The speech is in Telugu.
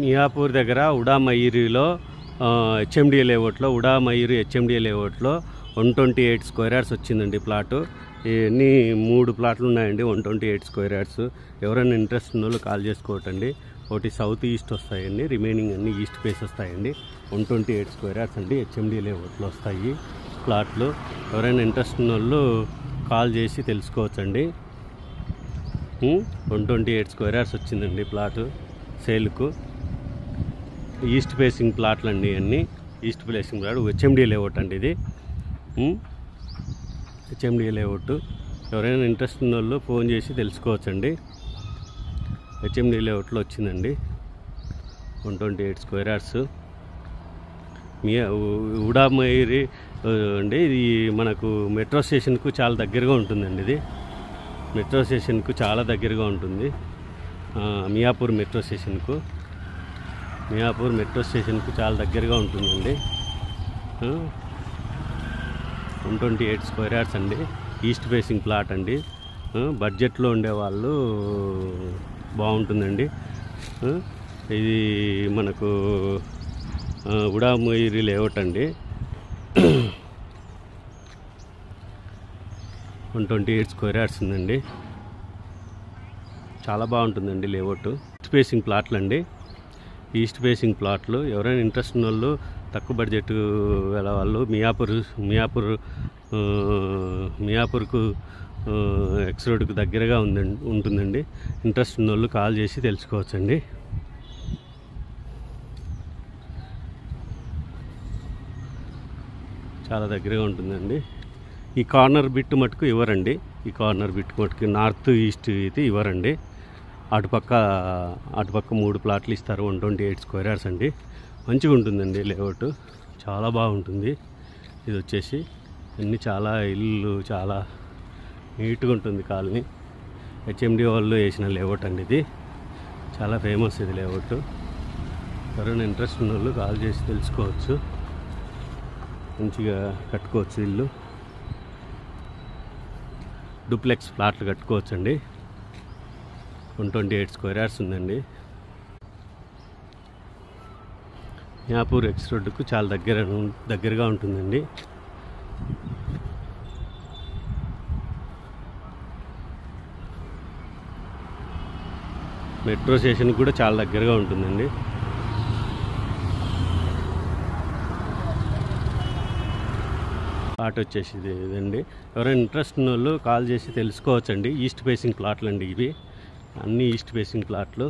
మియాపూర్ దగ్గర ఉడామయూరిలో హెచ్ఎండిఏ లేఅవుట్లో ఉడామయూరి హెచ్ఎండిఏ లేఅవుట్లో 128 స్క్వేర్ యార్డ్స్ వచ్చిందండి ప్లాటు. ఇవన్నీ 3 ప్లాట్లు ఉన్నాయండి 128 స్క్వేర్ యార్డ్స్. ఎవరైనా ఇంట్రెస్ట్ ఉన్న వాళ్ళు కాల్ చేసుకోవటండి. ఒకటి సౌత్ ఈస్ట్ వస్తాయండి, రిమైనింగ్ అన్నీ ఈస్ట్ ఫేస్ వస్తాయండి. 128 స్క్వేర్ యార్డ్స్ అండి హెచ్ఎండిఏ లేఅవుట్లో వస్తాయి ప్లాట్లు. ఎవరైనా ఇంట్రెస్ట్ ఉన్న వాళ్ళు కాల్ చేసి తెలుసుకోవచ్చండి. 128 స్క్వేర్ యార్డ్స్ వచ్చిందండి ప్లాటు సేల్కు. ఈస్ట్ ఫేసింగ్ ప్లాట్లు అండి అన్నీ east facing plot. HMDA layout అండి ఇది, హెచ్ఎండిఏ లేఅవుట్. ఎవరైనా ఇంట్రెస్ట్ ఉన్న వాళ్ళు ఫోన్ చేసి తెలుసుకోవచ్చండి. హెచ్ఎండిఏ లేఅవుట్లో వచ్చిందండి 128 స్క్వేర్ యార్డ్స్. ఉడామయూరి అండి ఇది మనకు మెట్రో స్టేషన్కు చాలా దగ్గరగా ఉంటుందండి. ఇది మెట్రో స్టేషన్కు చాలా దగ్గరగా ఉంటుంది. మియాపూర్ మెట్రో స్టేషన్కు చాలా దగ్గరగా ఉంటుందండి. 128 స్క్వేర్ యార్డ్స్ అండి ఈస్ట్ ఫేసింగ్ ప్లాట్ అండి. బడ్జెట్లో ఉండేవాళ్ళు బాగుంటుందండి. ఇది మనకు ఉడామయూరి లేఅవుట్ అండి. 128 స్క్వేర్ యార్డ్స్ ఉందండి. చాలా బాగుంటుందండి లేఅవుట్. ఈస్ట్ ఫేసింగ్ ప్లాట్లు అండి, ఈస్ట్ ఫేసింగ్ ప్లాట్లు. ఎవరైనా ఇంట్రెస్ట్ ఉన్న వాళ్ళు తక్కువ బడ్జెట్ గల వాళ్ళు మియాపూర్కు ఎక్స్ రోడ్కు దగ్గరగా ఉంటుందండి. ఇంట్రెస్ట్ ఉన్న వాళ్ళు కాల్ చేసి తెలుసుకోవచ్చండి. చాలా దగ్గరగా ఉంటుందండి. ఈ కార్నర్ బిట్ మటుకు ఇవ్వరండి. ఈ కార్నర్ బిట్ మటుకు నార్త్ ఈస్ట్ అయితే ఇవ్వరండి. అటుపక్క 3 ప్లాట్లు ఇస్తారు. 128 స్క్వేర్ యార్డ్స్ అండి. మంచిగా ఉంటుందండి లేఅవుట్, చాలా బాగుంటుంది. ఇది వచ్చేసి అన్నీ చాలా ఇల్లు చాలా నీట్గా ఉంటుంది కాలనీ. హెచ్ఎండి వాళ్ళు వేసిన లేఅవుట్ అండి ఇది. చాలా ఫేమస్ ఇది లేఅవుట్. ఎవరైనా ఇంట్రెస్ట్ ఉన్న వాళ్ళు కాల్ చేసి తెలుసుకోవచ్చు. మంచిగా కట్టుకోవచ్చు ఇల్లు. డూప్లెక్స్ ఫ్లాట్లు కట్టుకోవచ్చు అండి. 128 స్క్వేర్ యార్డ్స్ ఉందండి. మియాపూర్ ఎక్స్ రోడ్డుకు చాలా దగ్గరగా ఉంటుందండి. మెట్రో స్టేషన్ కూడా చాలా దగ్గరగా ఉంటుందండి. ప్లాట్ వచ్చేసి ఇదండి. ఎవరైనా ఇంట్రెస్ట్ ఉన్న వాళ్ళు కాల్ చేసి తెలుసుకోవచ్చండి. ఈస్ట్ ఫేసింగ్ ప్లాట్లు అండి ఇవి, అన్నీ ఈస్ట్ ఫేసింగ్ ప్లాట్లు.